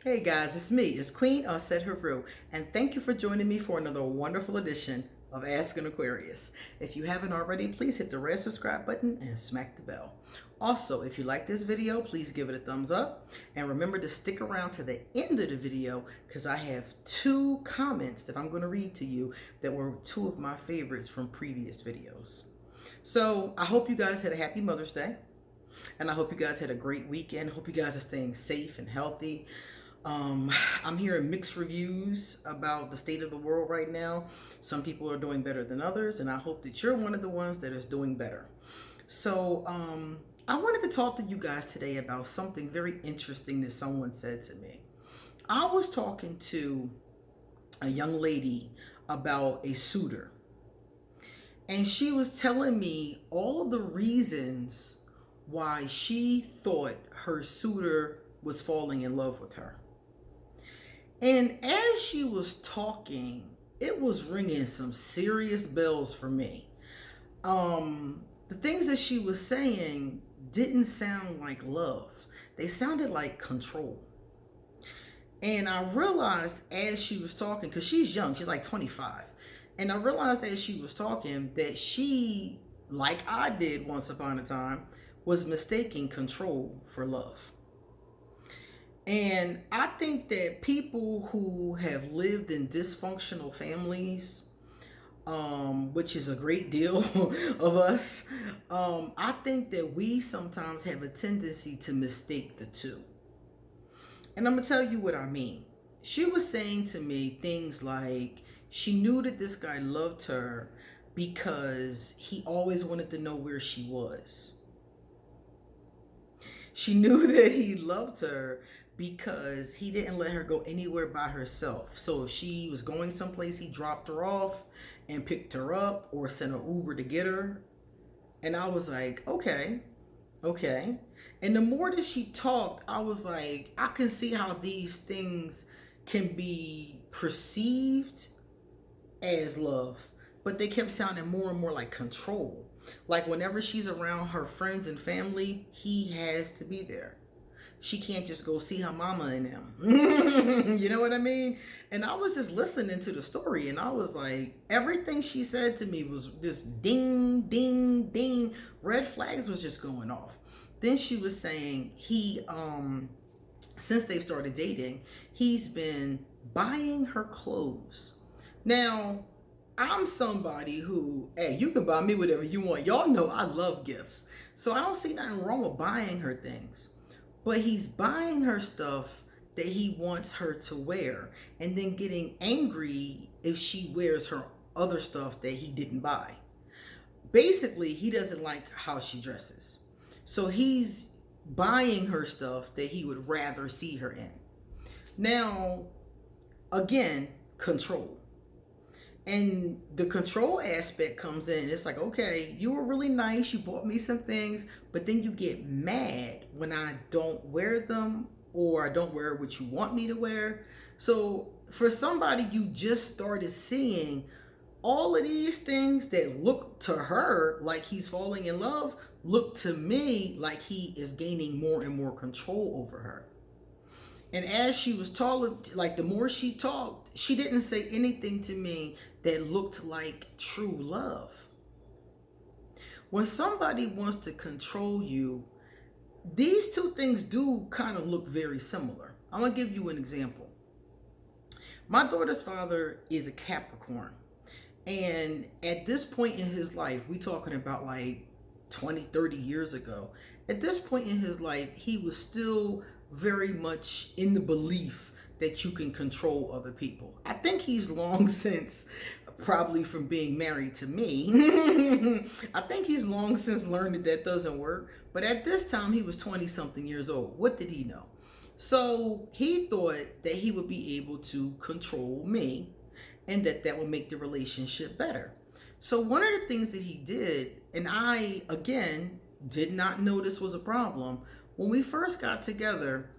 Hey guys, it's me. It's Queen Said Haru, and thank you for joining me for another wonderful edition of Ask an Aquarius. If you haven't already, please hit the red subscribe button and smack the bell. Also, if you like this video, please give it a thumbs up, and remember to stick around to the end of the video because I have two comments that I'm going to read to you that were two of my favorites from previous videos. So I hope you guys had a happy Mother's Day, and I hope you guys had a great weekend. Hope you guys are staying safe and healthy. I'm hearing mixed reviews about the state of the world right now. Some people are doing better than others, and I hope that you're one of the ones that is doing better. So I wanted to talk to you guys today about something very interesting that someone said to me. I was talking to a young lady about a suitor, and she was telling me all of the reasons why she thought her suitor was falling in love with her. And as she was talking, it was ringing some serious bells for me. The things that she was saying didn't sound like love. They sounded like control. And I realized as she was talking, because she's young, she's like 25. And I realized as she was talking that she, like I did once upon a time, was mistaking control for love. And I think that people who have lived in dysfunctional families, which is a great deal of us, I think that we sometimes have a tendency to mistake the two. And I'm going to tell you what I mean. She was saying to me things like she knew that this guy loved her because he always wanted to know where she was. She knew that he loved her because he didn't let her go anywhere by herself. So if she was going someplace, he dropped her off and picked her up or sent an Uber to get her. And I was like, okay. And the more that she talked, I was like, I can see how these things can be perceived as love, but they kept sounding more and more like control. Like whenever she's around her friends and family, he has to be there. She can't just go see her mama and them. You know what I mean? And I was just listening to the story, and I was like, everything she said to me was just ding, ding, ding. Red flags was just going off. Then she was saying he, since they've started dating, he's been buying her clothes. Now, I'm somebody who, hey, you can buy me whatever you want. Y'all know I love gifts. So I don't see nothing wrong with buying her things. But he's buying her stuff that he wants her to wear and then getting angry if she wears her other stuff that he didn't buy. Basically, he doesn't like how she dresses. So he's buying her stuff that he would rather see her in. Now, again, control. And the control aspect comes in. It's like, okay, you were really nice. You bought me some things, but then you get mad when I don't wear them or I don't wear what you want me to wear. So for somebody you just started seeing, all of these things that look to her like he's falling in love, look to me like he is gaining more and more control over her. And as she was talking, like the more she talked, she didn't say anything to me that looked like true love. When somebody wants to control you, these two things do kind of look very similar. I'm going to give you an example. My daughter's father is a Capricorn. And at this point in his life, we talking about like 20, 30 years ago. At this point in his life, he was still very much in the belief that you can control other people. I think he's long since, probably from being married to me, I think he's long since learned that that doesn't work. But at this time, he was 20 something years old. What did he know? So he thought that he would be able to control me and that that would make the relationship better. So one of the things that he did, and I, again, did not know this was a problem. When we first got together,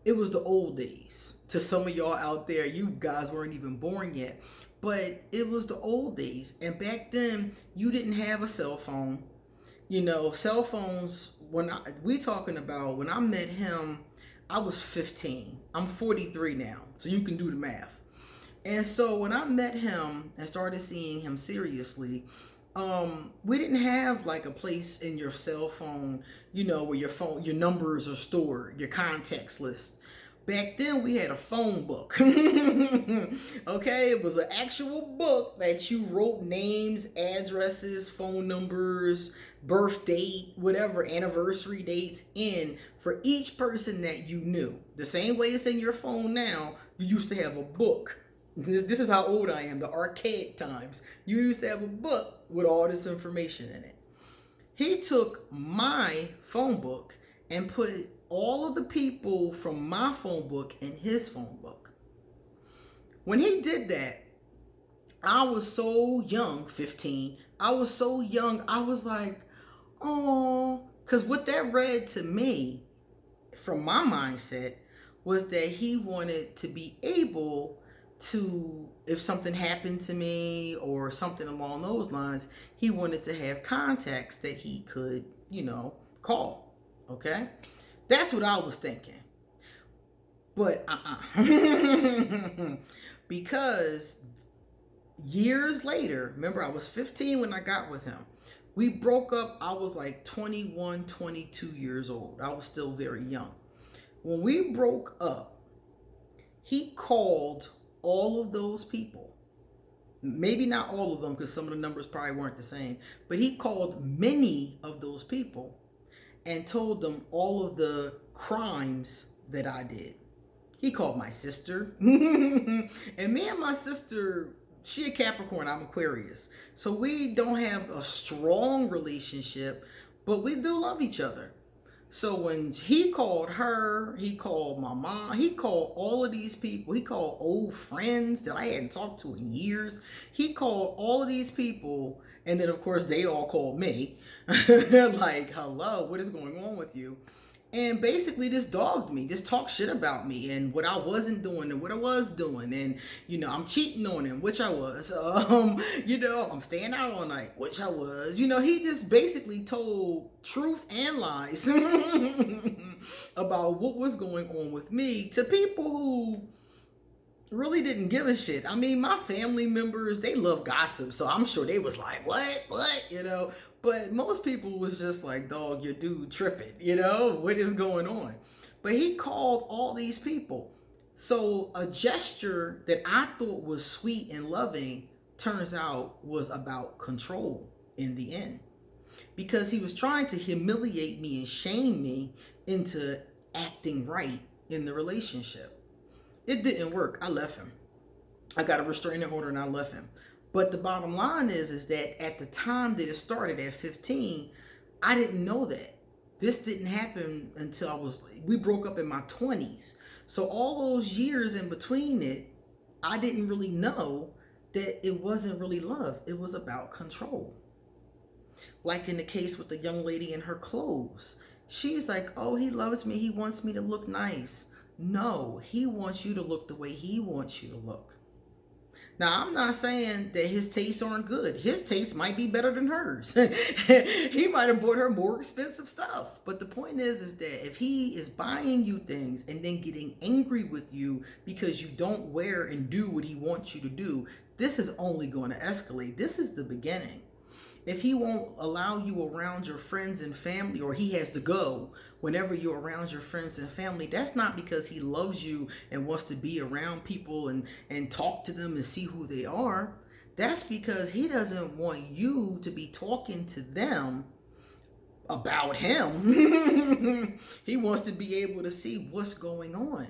it was the old days. To some of y'all out there, you guys weren't even born yet. But it was the old days. And back then, you didn't have a cell phone. You know, cell phones, we talking about when I met him, I was 15. I'm 43 now, so you can do the math. And so when I met him and started seeing him seriously, we didn't have like a place in your cell phone, where your numbers are stored, your contacts list. Back then we had a phone book. Okay, it was an actual book that you wrote names, addresses, phone numbers, birth date, whatever, anniversary dates in for each person that you knew. The same way it's in your phone now, you used to have a book. This is how old I am, the archaic times. You used to have a book with all this information in it. He took my phone book and put all of the people from my phone book in his phone book. When he did that, I was so young, 15. I was so young, I was like, oh, because what that read to me from my mindset was that he wanted to be able to, if something happened to me or something along those lines, he wanted to have contacts that he could, call. Okay? That's what I was thinking. But because years later, remember I was 15 when I got with him. We broke up, I was like 21, 22 years old. I was still very young. When we broke up, he called all of those people. Maybe not all of them, because some of the numbers probably weren't the same, but he called many of those people and told them all of the crimes that I did. He called my sister. And me and my sister, she a Capricorn, I'm Aquarius. So we don't have a strong relationship, but we do love each other. So when he called her, he called my mom, he called all of these people, he called old friends that I hadn't talked to in years. He called all of these people, and then of course they all called me. Like, hello, what is going on with you? And basically just dogged me, just talked shit about me and what I wasn't doing and what I was doing. And, I'm cheating on him, which I was. I'm staying out all night, which I was. He just basically told truth and lies about what was going on with me to people who really didn't give a shit. I mean, my family members, they love gossip, so I'm sure they was like, what? But most people was just like, dog, your dude tripping, what is going on? But he called all these people. So a gesture that I thought was sweet and loving turns out was about control in the end. Because he was trying to humiliate me and shame me into acting right in the relationship. It didn't work. I left him. I got a restraining order and I left him. But the bottom line is that at the time that it started at 15, I didn't know that. This didn't happen until we broke up in my 20s. So all those years in between it, I didn't really know that it wasn't really love. It was about control. Like in the case with the young lady in her clothes. She's like, oh, he loves me. He wants me to look nice. No, he wants you to look the way he wants you to look. Now, I'm not saying that his tastes aren't good. His taste might be better than hers. He might have bought her more expensive stuff. But the point is that if he is buying you things and then getting angry with you because you don't wear and do what he wants you to do, this is only going to escalate. This is the beginning. If he won't allow you around your friends and family, or he has to go whenever you're around your friends and family, that's not because he loves you and wants to be around people and talk to them and see who they are. That's because he doesn't want you to be talking to them about him. He wants to be able to see what's going on.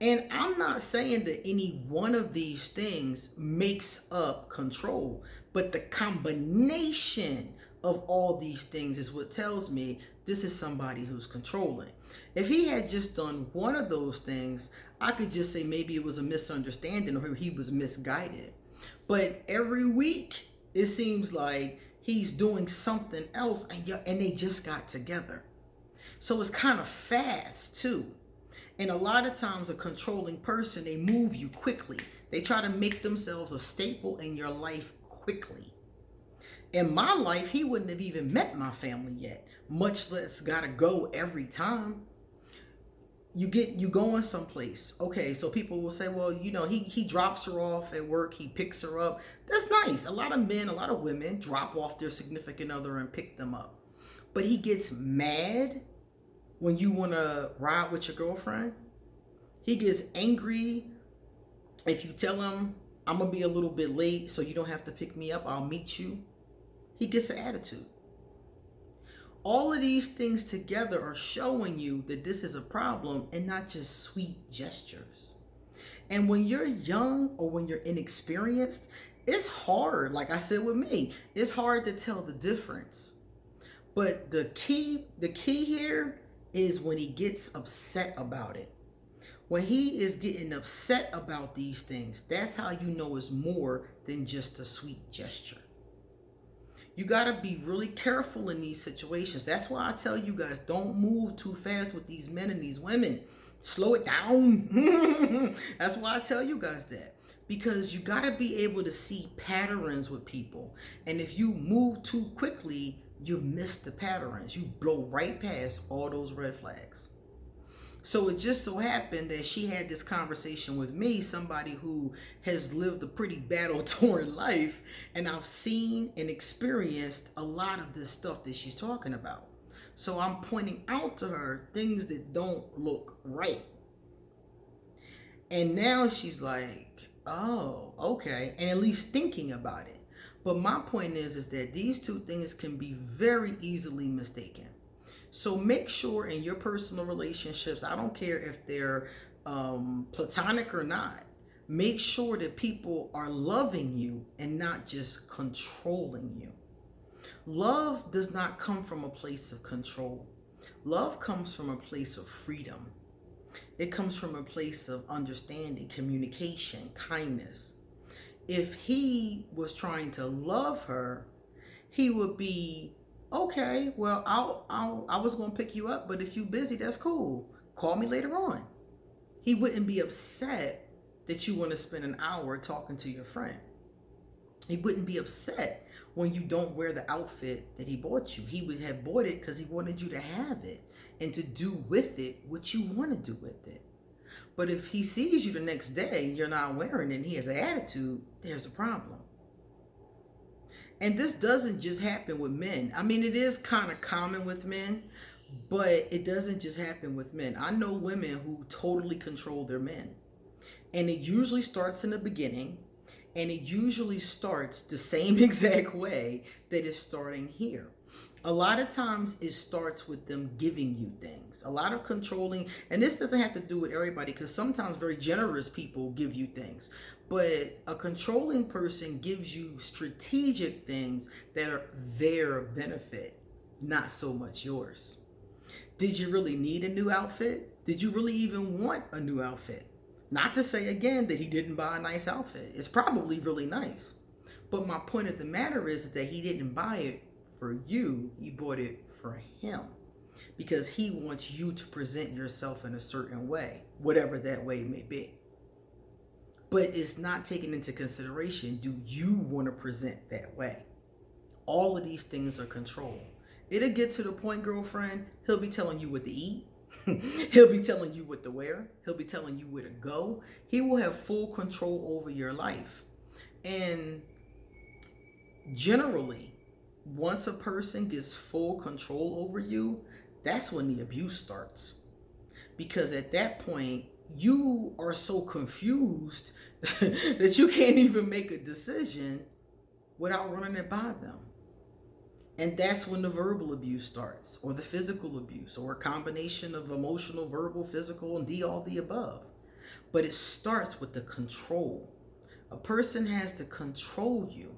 And I'm not saying that any one of these things makes up control, but the combination of all these things is what tells me this is somebody who's controlling. If he had just done one of those things, I could just say maybe it was a misunderstanding or he was misguided. But every week, it seems like he's doing something else and they just got together. So it's kind of fast too. And a lot of times a controlling person, they move you quickly. They try to make themselves a staple in your life quickly. In my life, he wouldn't have even met my family yet, much less gotta go every time. you going someplace. Okay, so people will say, well, he drops her off at work, he picks her up. That's nice. A lot of men, a lot of women drop off their significant other and pick them up. But he gets mad when you want to ride with your girlfriend. He gets angry if you tell him, I'm going to be a little bit late so you don't have to pick me up, I'll meet you. He gets an attitude. All of these things together are showing you that this is a problem and not just sweet gestures. And when you're young or when you're inexperienced, it's hard. Like I said with me, it's hard to tell the difference. But the key here is when he gets upset about it. When he is getting upset about these things, that's how you know it's more than just a sweet gesture. You got to be really careful in these situations. That's why I tell you guys, don't move too fast with these men and these women. Slow it down. That's why I tell you guys that. Because you got to be able to see patterns with people. And if you move too quickly, you miss the patterns. You blow right past all those red flags. So it just so happened that she had this conversation with me, somebody who has lived a pretty battle-torn life, and I've seen and experienced a lot of this stuff that she's talking about. So I'm pointing out to her things that don't look right. And now she's like, oh, okay, and at least thinking about it. But my point is that these two things can be very easily mistaken. So make sure in your personal relationships, I don't care if they're platonic or not, make sure that people are loving you and not just controlling you. Love does not come from a place of control. Love comes from a place of freedom. It comes from a place of understanding, communication, kindness. If he was trying to love her, he would be, okay, well, I was going to pick you up, but if you're busy, that's cool. Call me later on. He wouldn't be upset that you want to spend an hour talking to your friend. He wouldn't be upset when you don't wear the outfit that he bought you. He would have bought it because he wanted you to have it and to do with it what you want to do with it. But if he sees you the next day and you're not wearing it and he has an attitude, there's a problem. And this doesn't just happen with men. I mean, it is kind of common with men, but it doesn't just happen with men. I know women who totally control their men. And it usually starts in the beginning, and it usually starts the same exact way that it's starting here. A lot of times it starts with them giving you things. A lot of controlling, and this doesn't have to do with everybody, because sometimes very generous people give you things. But a controlling person gives you strategic things that are their benefit, not so much yours. Did you really need a new outfit? Did you really even want a new outfit? Not to say again that he didn't buy a nice outfit. It's probably really nice. But my point of the matter is that he didn't buy it for you. He bought it for him. Because he wants you to present yourself in a certain way, whatever that way may be. But it's not taken into consideration, do you want to present that way? All of these things are control. It'll get to the point, girlfriend, he'll be telling you what to eat. He'll be telling you what to wear. He'll be telling you where to go. He will have full control over your life. And generally, once a person gets full control over you, that's when the abuse starts. Because at that point, you are so confused that you can't even make a decision without running it by them. And that's when the verbal abuse starts, or the physical abuse, or a combination of emotional, verbal, physical, and all the above. But it starts with the control. A person has to control you.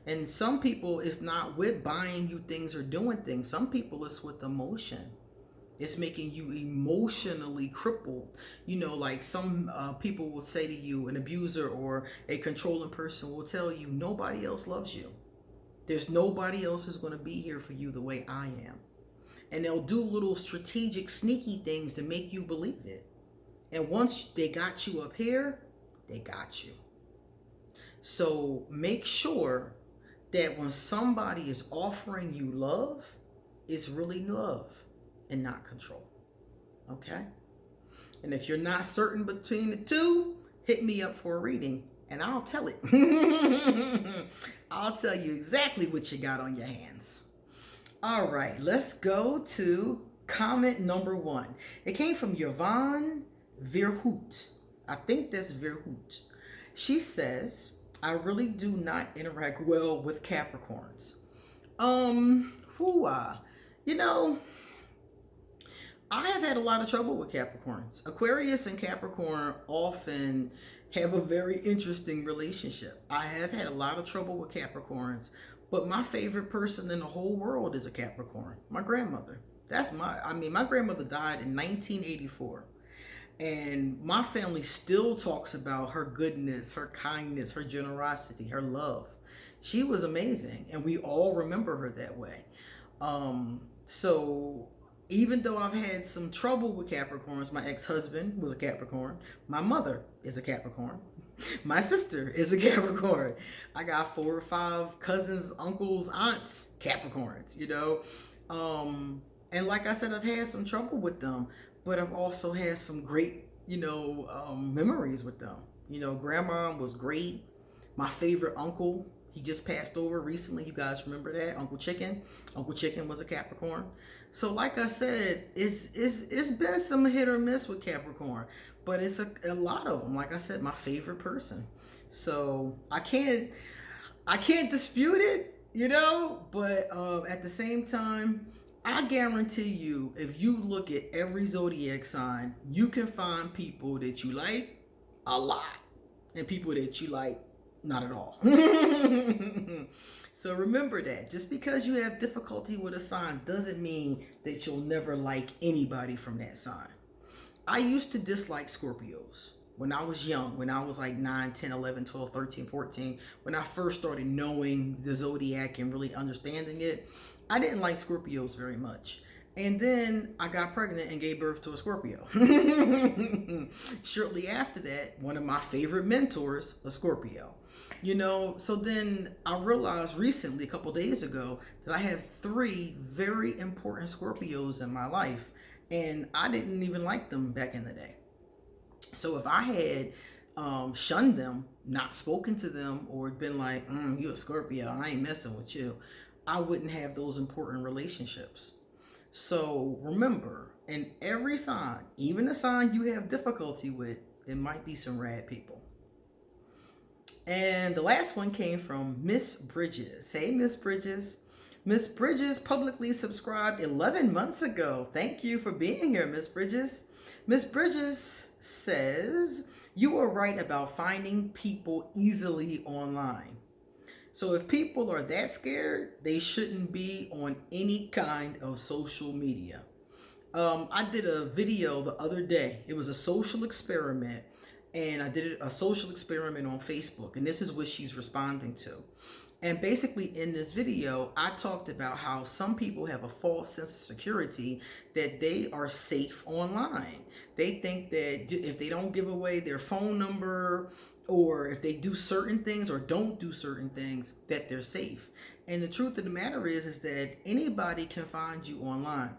And some people, it's not with buying you things or doing things. Some people, it's with emotion. It's making you emotionally crippled. You know, like some people will say to you, an abuser or a controlling person will tell you, nobody else loves you. There's nobody else who's going to be here for you the way I am. And they'll do little strategic, sneaky things to make you believe it. And once they got you up here, they got you. So make sure that when somebody is offering you love, it's really love and not control. Okay? And if you're not certain between the two, hit me up for a reading and I'll tell it. I'll tell you exactly what you got on your hands. All right, let's go to comment number 1. It came from Yvonne Verhoot. I think that's Verhoot. She says, I really do not interact well with Capricorns. You know, I have had a lot of trouble with Capricorns. Aquarius and Capricorn often have a very interesting relationship. I have had a lot of trouble with Capricorns, but my favorite person in the whole world is a Capricorn. My grandmother. My grandmother died in 1984. And my family still talks about her goodness, her kindness, her generosity, her love. She was amazing, and we all remember her that way. So even though I've had some trouble with Capricorns, my ex-husband was a Capricorn. My mother is a Capricorn. My sister is a Capricorn. I got 4 or 5 cousins, uncles, aunts, Capricorns, you know. And like I said, I've had some trouble with them, but I've also had some great, memories with them. You know, grandma was great. My favorite uncle, he just passed over recently. You guys remember that? Uncle Chicken. Uncle Chicken was a Capricorn. So like I said, it's been some hit or miss with Capricorn, but it's a lot of them. Like I said, my favorite person. So I can't dispute it, but at the same time, I guarantee you, if you look at every zodiac sign, you can find people that you like a lot and people that you like not at all. So remember that. Just because you have difficulty with a sign doesn't mean that you'll never like anybody from that sign. I used to dislike Scorpios when I was young, when I was like 9, 10, 11, 12, 13, 14, when I first started knowing the zodiac and really understanding it. I didn't like Scorpios very much. And then I got pregnant and gave birth to a Scorpio. Shortly after that, one of my favorite mentors, a Scorpio. So then I realized recently, a couple days ago, that I have 3 very important Scorpios in my life. And I didn't even like them back in the day. So if I had shunned them, not spoken to them, or been like, you a Scorpio, I ain't messing with you, I wouldn't have those important relationships. So remember, in every sign, even a sign you have difficulty with, there might be some rad people. And the last one came from Miss Bridges. Hey, Miss Bridges. Miss Bridges publicly subscribed 11 months ago. Thank you for being here, Miss Bridges. Miss Bridges says, you are right about finding people easily online. So if people are that scared, they shouldn't be on any kind of social media. I did a video the other day. It was a social experiment, and I did a social experiment on Facebook, and this is what she's responding to. And basically in this video, I talked about how some people have a false sense of security that they are safe online. They think that if they don't give away their phone number, or if they do certain things or don't do certain things, that they're safe. And the truth of the matter is that anybody can find you online.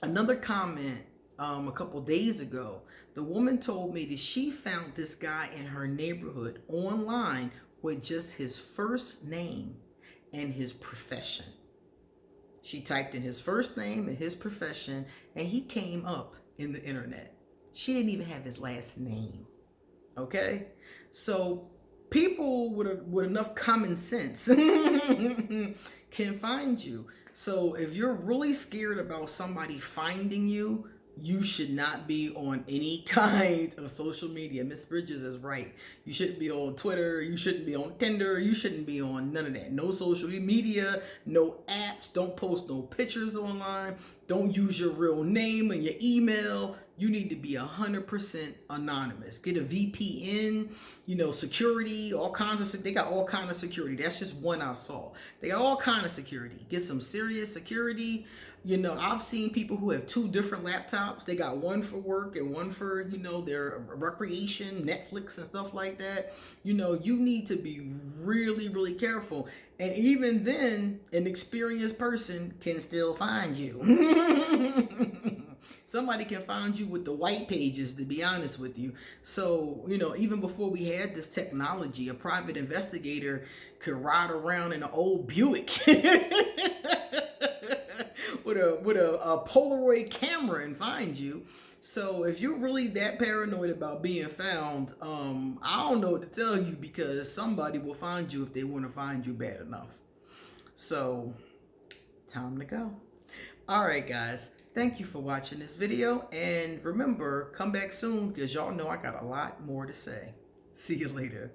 Another comment a couple days ago, the woman told me that she found this guy in her neighborhood online with just his first name and his profession. She typed in his first name and his profession, and he came up in the internet. She didn't even have his last name. Okay? So people with enough common sense can find you. So if you're really scared about somebody finding you, you should not be on any kind of social media. Miss Bridges is right. You shouldn't be on Twitter. You shouldn't be on Tinder. You shouldn't be on none of that. No social media, no apps. Don't post no pictures online. Don't use your real name and your email. You need to be 100% anonymous. Get a VPN, security, all kinds of, they got all kinds of security. That's just one I saw. They got all kinds of security. Get some serious security. I've seen people who have 2 different laptops. They got one for work and one for, their recreation, Netflix and stuff like that. You need to be really, really careful. And even then, an experienced person can still find you. Somebody can find you with the white pages, to be honest with you. So, you know, even before we had this technology, a private investigator could ride around in an old Buick with a Polaroid camera and find you. So if you're really that paranoid about being found, I don't know what to tell you, because somebody will find you if they want to find you bad enough. So, time to go. All right, guys. Thank you for watching this video. And remember, come back soon, because y'all know I got a lot more to say. See you later.